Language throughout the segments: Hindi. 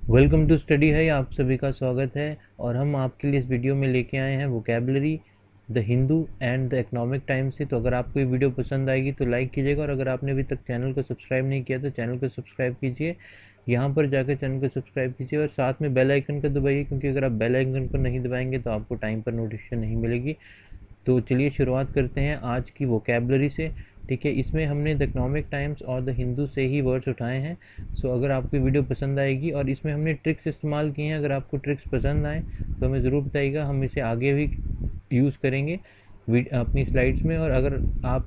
वेलकम टू स्टडी है, आप सभी का स्वागत है। और हम आपके लिए इस वीडियो में लेके आए हैं vocabulary the Hindu and the economic times से। तो अगर आपको ये वीडियो पसंद आएगी तो लाइक कीजिएगा, और अगर आपने अभी तक चैनल को सब्सक्राइब नहीं किया तो चैनल को सब्सक्राइब कीजिए। यहाँ पर जाकर चैनल को सब्सक्राइब कीजिए और साथ में बेल आइकन को दबाइए, क्योंकि अगर आप बेल आइकन को नहीं दबाएंगे तो आपको टाइम पर नोटिफिकेशन नहीं मिलेगी। तो चलिए शुरुआत करते हैं आज की वोकेबलरी से। ठीक है, इसमें हमने द इकोनॉमिक टाइम्स और द हिंदू से ही वर्ड्स उठाए हैं। सो अगर आपको वीडियो पसंद आएगी, और इसमें हमने ट्रिक्स इस्तेमाल किए हैं, अगर आपको ट्रिक्स पसंद आए तो हमें ज़रूर बताइएगा, हम इसे आगे भी यूज़ करेंगे अपनी स्लाइड्स में। और अगर आप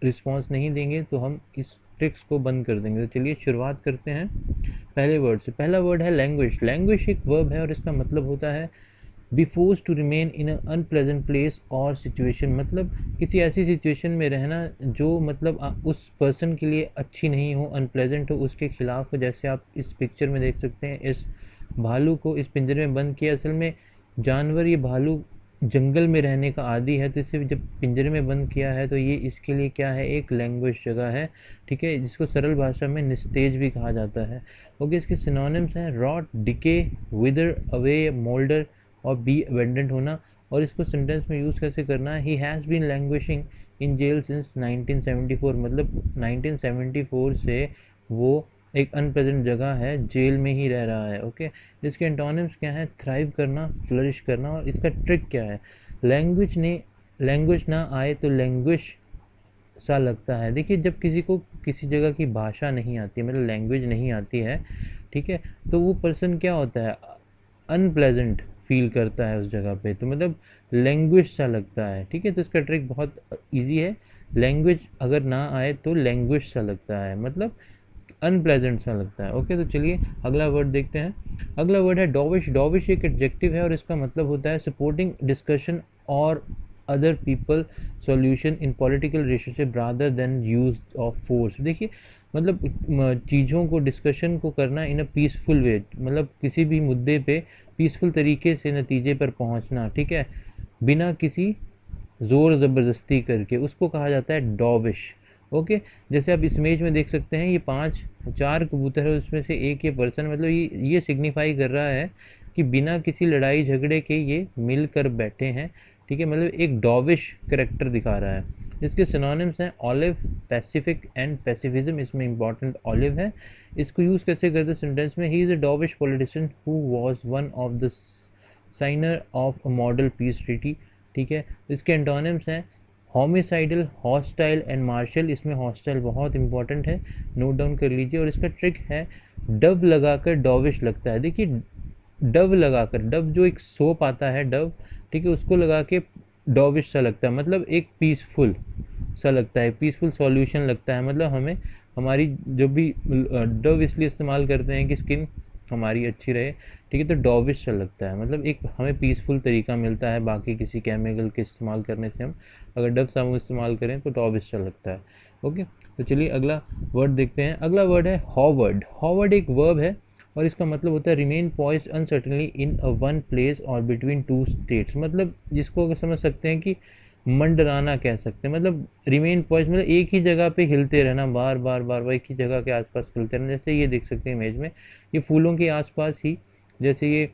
रिस्पॉन्स नहीं देंगे तो हम इस ट्रिक्स को बंद कर देंगे। तो चलिए शुरुआत करते हैं पहले वर्ड से। पहला वर्ड है लैंग्वेज। लैंग्वेज एक वर्ब है और इसका मतलब होता है be force to remain in unpleasant place और सिचुएशन। मतलब किसी ऐसी सिचुएशन में रहना जो मतलब उस पर्सन के लिए अच्छी नहीं हो, अनप्लेजेंट हो, उसके खिलाफ हो। जैसे आप इस पिक्चर में देख सकते हैं, इस भालू को इस पिंजरे में बंद किया। असल में जानवर, ये भालू जंगल में रहने का आदी है, तो इसे जब पिंजरे में बंद किया है तो ये इसके लिए क्या है, एक लैंग्वेज जगह है। ठीक है, जिसको सरल भाषा में निस्तेज भी कहा जाता है। ओके, इसके सिनोनिम्स हैं rot, decay, wither away, moulder और बी अबेंडेंट होना। और इसको सेंटेंस में यूज़ कैसे करना है, he has been languishing in jail since 1974। मतलब 1974 से वो एक अनप्रेजेंट जगह है, जेल में ही रह रहा है। ओके, इसके एंटोनिम्स क्या है, थ्राइव करना, फ्लरिश करना। और इसका ट्रिक क्या है, लैंग्वेज ना आए तो लैंग्वेज सा लगता है। देखिए, जब किसी को किसी जगह की भाषा नहीं आती, मतलब लैंग्वेज नहीं आती है, ठीक है, तो वो पर्सन क्या होता है, अनप्लेजेंट फील करता है उस जगह पे, तो मतलब लैंग्वेज सा लगता है। ठीक है, तो इसका ट्रिक बहुत इजी है। लैंग्वेज अगर ना आए तो लैंग्वेज सा लगता है, मतलब अनप्लेजेंट सा लगता है। ओके, तो चलिए अगला वर्ड देखते हैं। अगला वर्ड है डॉविश। डॉविश एक एडजेक्टिव है और इसका मतलब होता है सपोर्टिंग डिस्कशन और other people solution in political relationship rather than use of force. देखिए, मतलब चीज़ों को, डिस्कशन को करना इन अ पीसफुल वे, मतलब किसी भी मुद्दे पे पीसफुल तरीके से नतीजे पर पहुंचना। ठीक है, बिना किसी ज़ोर ज़बरदस्ती करके, उसको कहा जाता है डॉविश। ओके, जैसे आप इस इमेज में देख सकते हैं, ये चार कबूतर है, उसमें से एक ये पर्सन, मतलब ये सिग्निफाई कर रहा है कि बिना किसी लड़ाई झगड़े के ये मिलकर बैठे हैं। ठीक है, मतलब एक डॉविश करेक्टर दिखा रहा है। इसके सिनोनिम्स हैं ऑलिव, पैसिफिक एंड पैसिफिज्म। इसमें इंपॉर्टेंट ऑलिव है। इसको यूज़ कैसे करते हैं सेंटेंस में, he is a dovish politician who was one of the signer of a model peace treaty. ठीक है, इसके एंटोनिम्स हैं होमिसाइडल, हॉस्टाइल एंड मार्शल। इसमें हॉस्टाइल बहुत इंपॉर्टेंट है, नोट डाउन कर लीजिए। और इसका ट्रिक है डव लगाकर डॉविश लगता है। देखिए, डव लगाकर, डव जो एक सोप आता है डव, ठीक है, उसको लगा के डॉविश सा लगता है, मतलब एक पीसफुल सा लगता है, पीसफुल सॉल्यूशन लगता है। मतलब हमें हमारी जो भी डव इसलिए इस्तेमाल करते हैं कि स्किन हमारी अच्छी रहे। ठीक है, तो डॉविश सा लगता है, मतलब एक हमें पीसफुल तरीका मिलता है बाकी किसी केमिकल के इस्तेमाल करने से। हम अगर डव साबुन इस्तेमाल करें तो डॉविश सा लगता है। ओके, तो चलिए अगला वर्ड देखते हैं। अगला वर्ड है हॉवर्ड। हॉवर्ड एक वर्ब है और इसका मतलब होता है remain poised uncertainly in a one place और बिटवीन टू स्टेट्स। मतलब जिसको अगर समझ सकते हैं कि मंडराना कह सकते हैं। मतलब रिमेन पॉइस्ड मतलब एक ही जगह पे हिलते रहना, बार बार बार बार एक ही जगह के आसपास हिलते रहना। जैसे ये देख सकते हैं इमेज में, ये फूलों के आसपास ही, जैसे ये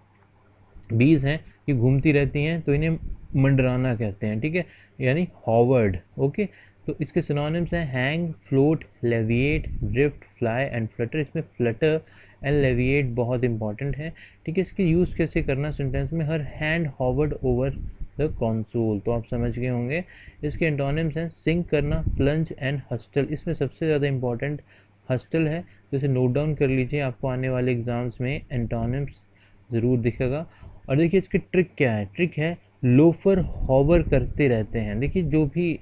बीज हैं, ये घूमती रहती हैं, तो इन्हें मंडराना कहते हैं। ठीक है, यानी हॉवर्ड। ओके, तो इसके सिनोनिम्स हैं hang, float, levitate, drift, fly and flutter. इसमें फ्लटर एंड लेविएट बहुत इंपॉर्टेंट है। ठीक है, इसके यूज़ कैसे करना सेंटेंस में, her hand Howard over the console, तो आप समझ गए होंगे। इसके एंटोनिम्स हैं सिंक करना, प्लंज एंड हस्टल। इसमें सबसे ज़्यादा इंपॉर्टेंट हस्टल है, तो इसे नोट डाउन कर लीजिए, आपको आने वाले एग्जाम्स में एंटोनिम्स ज़रूर दिखेगा। और देखिए इसकी ट्रिक क्या है, ट्रिक है लोफर हॉवर करते रहते हैं। देखिए, जो भी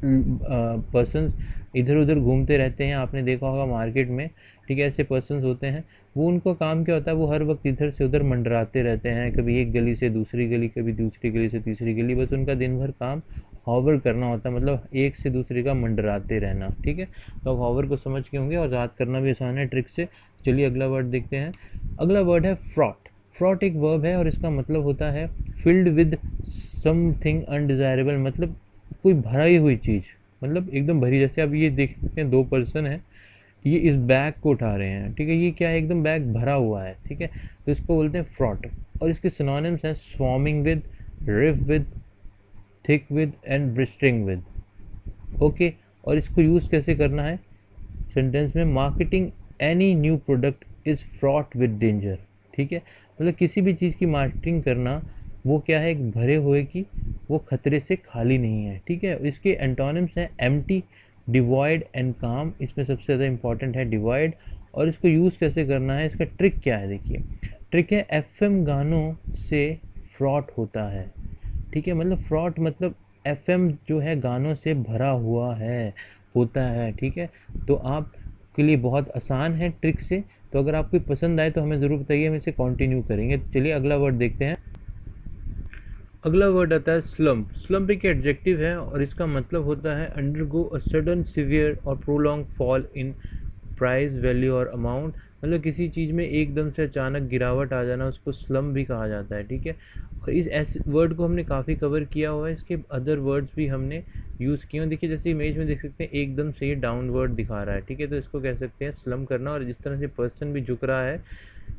पर्सन्स इधर उधर घूमते रहते हैं, आपने देखा होगा मार्केट में, ठीक है, ऐसे पर्सन्स होते हैं, वो उनका काम क्या होता है, वो हर वक्त इधर से उधर मंडराते रहते हैं, कभी एक गली से दूसरी गली, कभी दूसरी गली से तीसरी गली। बस उनका दिन भर काम हॉवर करना होता है, मतलब एक से दूसरे का मंडराते रहना। ठीक है, तो आप हॉवर को समझ के होंगे और याद करना भी आसान है ट्रिक से। चलिए अगला वर्ड देखते हैं। अगला वर्ड है फ्रॉट। फ्रॉट एक वर्ब है और इसका मतलब होता है फिल्ड विद समथिंग अनडिजायरेबल। मतलब कोई भरी हुई चीज़, मतलब एकदम भरी। जैसे आप ये देख सकते हैं, दो पर्सन हैं, ये इस बैग को उठा रहे हैं, ठीक है, ये क्या है, एकदम बैग भरा हुआ है, ठीक है, तो इसको बोलते हैं फ्रॉट। और इसके सिनोनिम्स हैं swarming with, rife with, thick with and bristling with. Okay, और इसको यूज़ कैसे करना है सेंटेंस में, marketing any new product is fraught with danger, ठीक है, मतलब किसी भी चीज़ की मार्केटिंग करना वो क्या है, एक भरे हुए की, वो खतरे से खाली नहीं है, ठीक है। इसके एंटोनिम्स हैं एम्प्टी, डिवॉइड एंड काम। इसमें सबसे ज़्यादा इंपॉर्टेंट है डिवॉइड। और इसको यूज़ कैसे करना है, इसका ट्रिक क्या है, देखिए ट्रिक है एफएम गानों से फ्रॉट होता है, ठीक है, मतलब फ्रॉट मतलब एफएम जो है गानों से भरा हुआ है, होता है, ठीक है। तो आप के लिए बहुत आसान है ट्रिक से। तो अगर आपको पसंद आए तो हमें ज़रूर बताइए, हम इसे कंटिन्यू करेंगे। तो चलिए अगला वर्ड देखते हैं। अगला वर्ड आता है स्लम्प। स्लम्प एक एडजेक्टिव है और इसका मतलब होता है अंडरगो अ सडन सिवियर और prolong fall in price value और अमाउंट, मतलब किसी चीज़ में एकदम से अचानक गिरावट आ जाना, उसको स्लम्प भी कहा जाता है, ठीक है। और इस ऐसे वर्ड को हमने काफ़ी कवर किया हुआ है, इसके अदर वर्ड्स भी हमने यूज़ किए हैं। देखिए जैसे इमेज में देख सकते हैं एकदम से ये डाउनवर्ड दिखा रहा है, ठीक है, तो इसको कह सकते हैं स्लम्प करना। और जिस तरह से पर्सन भी झुक रहा है,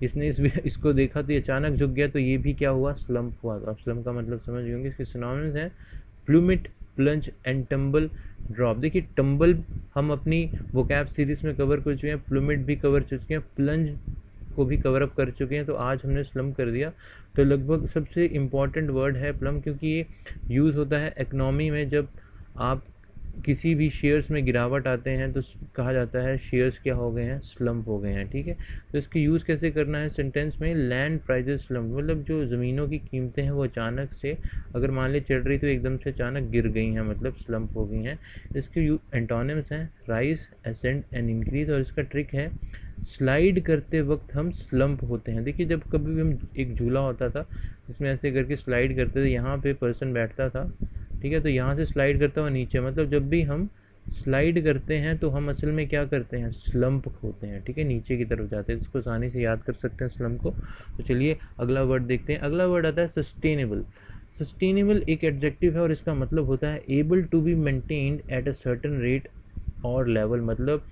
इसने इसको देखा तो ये अचानक झुक गया, तो ये भी क्या हुआ, स्लम्प हुआ। तो आप स्लम्प का मतलब समझ गए होंगे। इसके सिनोनिम्स हैं प्लूमिट, प्लंज एंड टम्बल, ड्रॉप। देखिए टम्बल हम अपनी वोकैब सीरीज में कवर कर चुके हैं, प्लूमिट भी कवर कर चुके हैं, प्लंज को भी कवर अप कर चुके हैं, तो आज हमने स्लम्प कर दिया। तो लगभग सबसे इम्पॉर्टेंट वर्ड है प्लम, क्योंकि ये यूज़ होता है इकनॉमी में। जब आप किसी भी शेयर्स में गिरावट आते हैं तो कहा जाता है शेयर्स क्या हो गए हैं, स्लम्प हो गए हैं, ठीक है। तो इसकी यूज़ कैसे करना है सेंटेंस में, लैंड प्राइजेस स्लम्प, मतलब जो ज़मीनों की कीमतें हैं वो अचानक से, अगर मान ली चढ़ रही तो एकदम से अचानक गिर गई हैं, मतलब स्लम्प हो गई हैं। इसके एंटोनिम्स हैं राइज, एसेंड एंड इंक्रीज। और इसका ट्रिक है स्लाइड करते वक्त हम स्लम्प होते हैं। देखिए जब कभी भी हम, एक झूला होता था जिसमें ऐसे करके स्लाइड करते थे, यहाँ पे पर्सन बैठता था, ठीक है, तो यहाँ से स्लाइड करता हुआ नीचे, मतलब जब भी हम स्लाइड करते हैं तो हम असल में क्या करते हैं, स्लम्प होते हैं, ठीक है, नीचे की तरफ जाते हैं। इसको आसानी से याद कर सकते हैं स्लम्प को। तो चलिए अगला वर्ड देखते हैं। अगला वर्ड आता है सस्टेनेबल। सस्टेनेबल एक एडजेक्टिव है और इसका मतलब होता है able to be maintained at a certain rate और लेवल, मतलब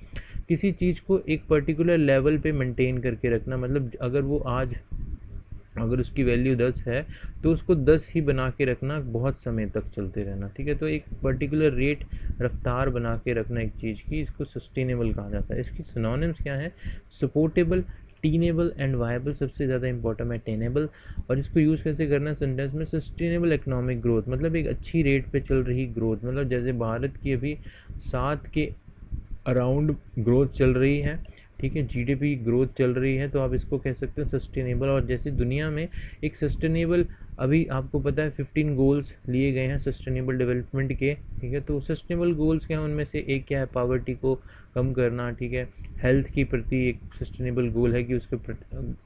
किसी चीज़ को एक पर्टिकुलर लेवल पे मेंटेन करके रखना। मतलब अगर वो आज, अगर उसकी वैल्यू 10 है तो उसको 10 ही बना के रखना, बहुत समय तक चलते रहना, ठीक है। तो एक पर्टिकुलर रेट, रफ्तार बना के रखना एक चीज़ की, इसको सस्टेनेबल कहा जाता है। इसकी सिनोनिम्स क्या है, सपोर्टेबल, टीनेबल एंड वायबल। सबसे ज़्यादा इंपॉर्टेंट है टेनेबल। और इसको यूज़ कैसे करना है सेंटेंस में, सस्टेनेबल इकोनॉमिक ग्रोथ, मतलब एक अच्छी रेट पे चल रही ग्रोथ, मतलब जैसे भारत की अभी 7 के अराउंड ग्रोथ चल रही है, ठीक है, जीडीपी ग्रोथ चल रही है, तो आप इसको कह सकते हैं सस्टेनेबल। और जैसे दुनिया में एक सस्टेनेबल, अभी आपको पता है 15 गोल्स लिए गए हैं सस्टेनेबल डेवलपमेंट के, ठीक है, तो सस्टेनेबल गोल्स क्या हैं, उनमें से एक क्या है, पावर्टी को कम करना, ठीक है, हेल्थ की प्रति एक सस्टेनेबल गोल है कि उसके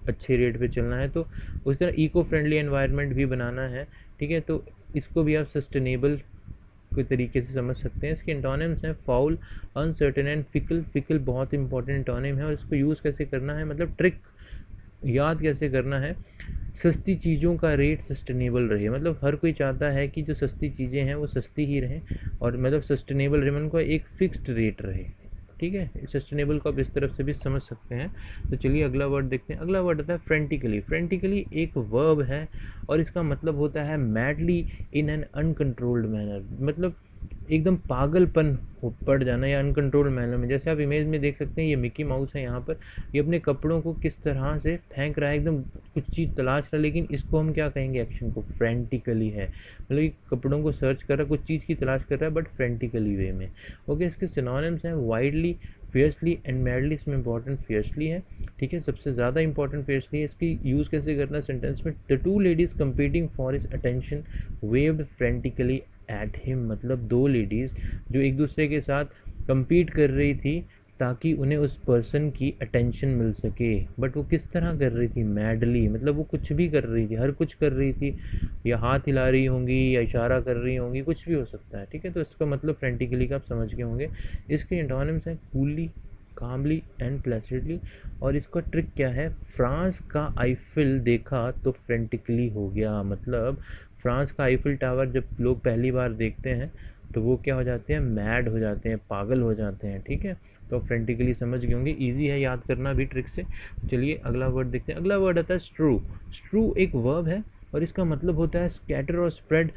अच्छे रेट पे चलना है, तो उस तरह इको फ्रेंडली एनवायरनमेंट भी बनाना है, ठीक है, तो इसको भी आप सस्टेनेबल के तरीके से समझ सकते हैं। इसके एंटोनिम्स हैं foul, uncertain and fickle. Fickle बहुत इंपॉर्टेंट एंटोनिम है और इसको यूज़ कैसे करना है, मतलब ट्रिक याद कैसे करना है, सस्ती चीज़ों का रेट सस्टेनेबल रहे, मतलब हर कोई चाहता है कि जो सस्ती चीज़ें हैं वो सस्ती ही रहें, और मतलब सस्टेनेबल रहे, उनको एक फिक्स्ड रेट रहे, ठीक है। सस्टेनेबल को आप इस तरफ से भी समझ सकते हैं। तो चलिए अगला वर्ड देखते हैं। अगला वर्ड आता है फ्रेंटिकली। फ्रेंटिकली एक वर्ब है और इसका मतलब होता है madly in an uncontrolled manner, मतलब एकदम पागलपन पड़ जाना या अनकंट्रोल्ड मैनर में। जैसे आप इमेज में देख सकते हैं ये मिकी माउस है, यहाँ पर ये अपने कपड़ों को किस तरह से फेंक रहा है, एकदम कुछ चीज़ तलाश रहा है, लेकिन इसको हम क्या कहेंगे, एक्शन को फ्रेंटिकली है, मतलब ये कपड़ों को सर्च कर रहा है, कुछ चीज़ की तलाश कर रहा है, बट फ्रेंटिकली वे में। ओके, इसके सिनोनिम्स हैं वाइडली, फियर्सली एंड मैडली। इसमें इंपॉर्टेंट फियर्सली है, ठीक है, सबसे ज़्यादा इंपॉर्टेंट फियर्सली है। इसकी यूज़ कैसे करना है सेंटेंस में, the two ladies competing for his attention waived frantically at him, मतलब दो लेडीज़ जो एक दूसरे के साथ compete कर रही थी ताकि उन्हें उस पर्सन की अटेंशन मिल सके, बट वो किस तरह कर रही थी, मैडली, मतलब वो कुछ भी कर रही थी, हर कुछ कर रही थी, या हाथ हिला रही होंगी या इशारा कर रही होंगी, कुछ भी हो सकता है, ठीक है। तो इसका मतलब फ्रेंटिकली का आप समझ गए होंगे। इसके एंटोनिम्स हैं कूली, कामली एंड प्लेसिडली। और इसका ट्रिक क्या है, फ्रांस का आईफिल देखा तो फ्रेंटिकली हो गया, मतलब फ्रांस का आईफिल टावर जब लोग पहली बार देखते हैं तो वो क्या हो जाते हैं, मैड हो जाते हैं, पागल हो जाते हैं, ठीक है। तो आप फ्रेंटिकली समझ गए होंगे, ईजी है याद करना भी ट्रिक से। चलिए अगला वर्ड देखते हैं। अगला वर्ड आता है स्ट्रू। स्ट्रू एक वर्ब है और इसका मतलब होता है स्कैटर और spread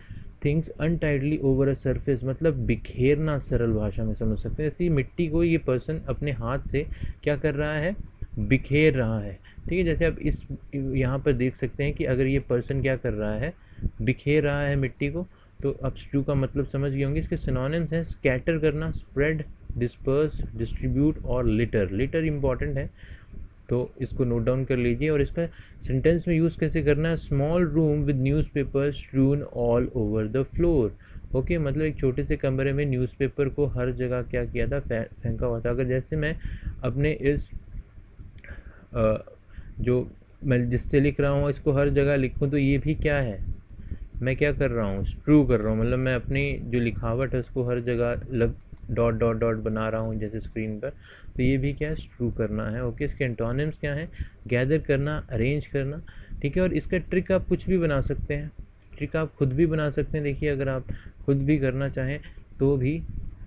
things untidily over a surface, मतलब बिखेरना, सरल भाषा में समझ सकते हैं। जैसे मिट्टी को ये पर्सन अपने हाथ से क्या कर रहा है, बिखेर रहा है। ठीक है, जैसे आप इस यहाँ पर देख सकते हैं कि अगर ये पर्सन क्या कर रहा है, बिखेर रहा है मिट्टी को, तो अब स्ट्रू का मतलब समझ गए होंगे। इसके सिनोनिम्स हैं स्कैटर करना, स्प्रेड, डिस्पर्स, डिस्ट्रीब्यूट और लिटर। लिटर इंपॉर्टेंट है तो इसको नोट डाउन कर लीजिए। और इसका सेंटेंस में यूज़ कैसे करना है, small room with newspaper strewn all over the floor. Okay, मतलब एक छोटे से कमरे में न्यूज़पेपर को हर जगह क्या किया था, फेंका हुआ था। अगर जैसे मैं अपने इस जो मैं जिससे लिख रहा हूँ इसको हर जगह लिखूँ तो ये भी क्या है, मैं क्या कर रहा हूँ, स्ट्रू कर रहा हूँ। मतलब मैं अपनी जो लिखावट है उसको हर जगह डॉट डॉट डॉट बना रहा हूँ जैसे स्क्रीन पर, तो ये भी क्या है, स्ट्रू करना है। ओके, इसके एंटोनिम्स क्या है, गैदर करना, अरेंज करना। ठीक है, और इसका ट्रिक आप कुछ भी बना सकते हैं, ट्रिक आप खुद भी बना सकते हैं। देखिए अगर आप खुद भी करना चाहें तो भी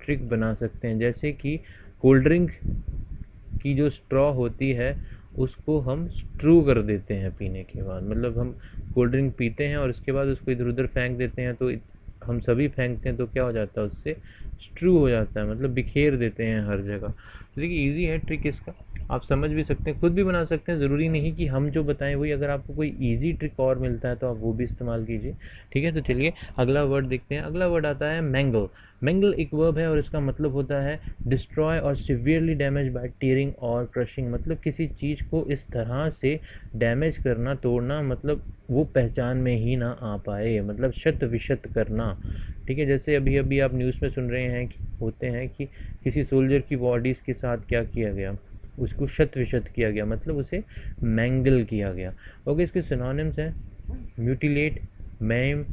ट्रिक बना सकते हैं। जैसे कि कोल्ड ड्रिंक की जो स्ट्रॉ होती है उसको हम स्ट्रू कर देते हैं पीने के बाद, मतलब हम कोल्ड ड्रिंक पीते हैं और उसके बाद उसको इधर उधर फेंक देते हैं, तो हम सभी फेंकते हैं तो क्या हो जाता है, उससे स्ट्रू हो जाता है, मतलब बिखेर देते हैं हर जगह। तो देखिए ईजी है ट्रिक इसका, आप समझ भी सकते हैं, खुद भी बना सकते हैं, ज़रूरी नहीं कि हम जो बताएं वही। अगर आपको कोई ईजी ट्रिक और मिलता है तो आप वो भी इस्तेमाल कीजिए। ठीक है, तो चलिए अगला वर्ड देखते हैं। अगला वर्ड आता है मैंगल। मैंगल एक वर्ब है और इसका मतलब होता है डिस्ट्रॉय और सिवियरली डैमेज बाय टीयरिंग और क्रशिंग, मतलब किसी चीज़ को इस तरह से डैमेज करना, तोड़ना, मतलब वो पहचान में ही ना आ पाए, मतलब शत विशत करना। ठीक है, जैसे अभी अभी आप न्यूज़ में सुन रहे हैं कि होते हैं कि किसी सोल्जर की बॉडीज़ के साथ क्या किया गया, उसको शत विशत किया गया, मतलब उसे मैंगल किया गया। ओके, इसके सिनोनिम्स हैं mutilate, maim,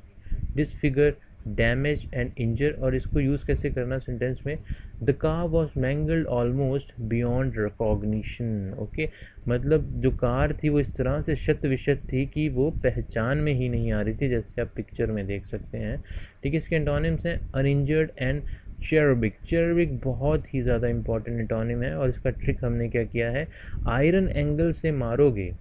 disfigure, damage and injure. और इसको यूज़ कैसे करना सेंटेंस में, the car was mangled almost beyond recognition. Okay, मतलब जो कार थी वो इस तरह से शत विशत थी कि वो पहचान में ही नहीं आ रही थी, जैसे आप पिक्चर में देख सकते हैं। ठीक है, इसके एंटोनिम्स हैं अनइंजर्ड एंड चेरबिक। चेरबिक बहुत ही ज़्यादा इंपॉर्टेंट एंटोनिम है और इसका ट्रिक हमने क्या किया है, आयरन एंगल से मारोगे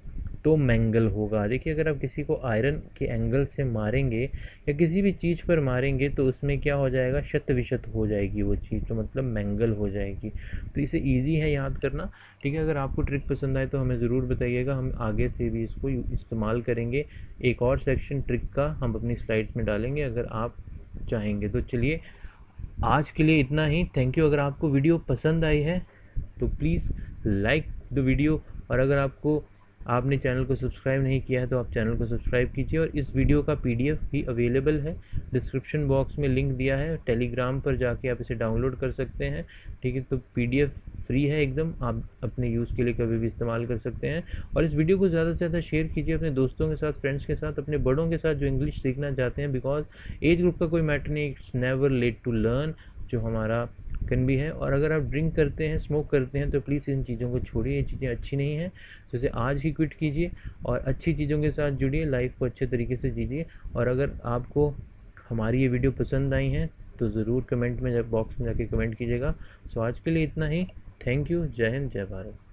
तो मैंगल होगा। देखिए अगर आप किसी को आयरन के एंगल से मारेंगे या किसी भी चीज़ पर मारेंगे तो उसमें क्या हो जाएगा, शत विशत हो जाएगी वो चीज़, तो मतलब मैंगल हो जाएगी। तो इसे ईजी है याद करना। ठीक है, अगर आपको ट्रिक पसंद आए तो हमें ज़रूर बताइएगा, हम आगे से भी इसको इस्तेमाल करेंगे। एक और सेक्शन ट्रिक का हम अपनी स्लाइड्स में डालेंगे अगर आप चाहेंगे। तो चलिए आज के लिए इतना ही। Thank you. अगर आपको वीडियो पसंद आई है तो प्लीज़ लाइक द वीडियो, और अगर आपने चैनल को सब्सक्राइब नहीं किया है तो आप चैनल को सब्सक्राइब कीजिए। और इस वीडियो का पीडीएफ भी अवेलेबल है, डिस्क्रिप्शन बॉक्स में लिंक दिया है, टेलीग्राम पर जाके आप इसे डाउनलोड कर सकते हैं। ठीक है, तो पीडीएफ फ्री है एकदम, आप अपने यूज़ के लिए कभी भी इस्तेमाल कर सकते हैं। और इस वीडियो को ज़्यादा से ज़्यादा शेयर कीजिए अपने दोस्तों के साथ, फ्रेंड्स के साथ, अपने बड़ों के साथ जो इंग्लिश सीखना चाहते हैं, बिकॉज एज ग्रुप का कोई मैटर नहीं, it's never late to learn, जो हमारा कन भी है। और अगर आप ड्रिंक करते हैं, स्मोक करते हैं तो प्लीज़ इन चीज़ों को छोड़िए, ये चीज़ें अच्छी नहीं हैं। तो इसे आज ही क्विट कीजिए और अच्छी चीज़ों के साथ जुड़िए, लाइफ को अच्छे तरीके से जीजिए। और अगर आपको हमारी ये वीडियो पसंद आई हैं तो ज़रूर कमेंट में बॉक्स में जाके कमेंट कीजिएगा। सो आज के लिए इतना ही। Thank you. जय हिंद, जय भारत।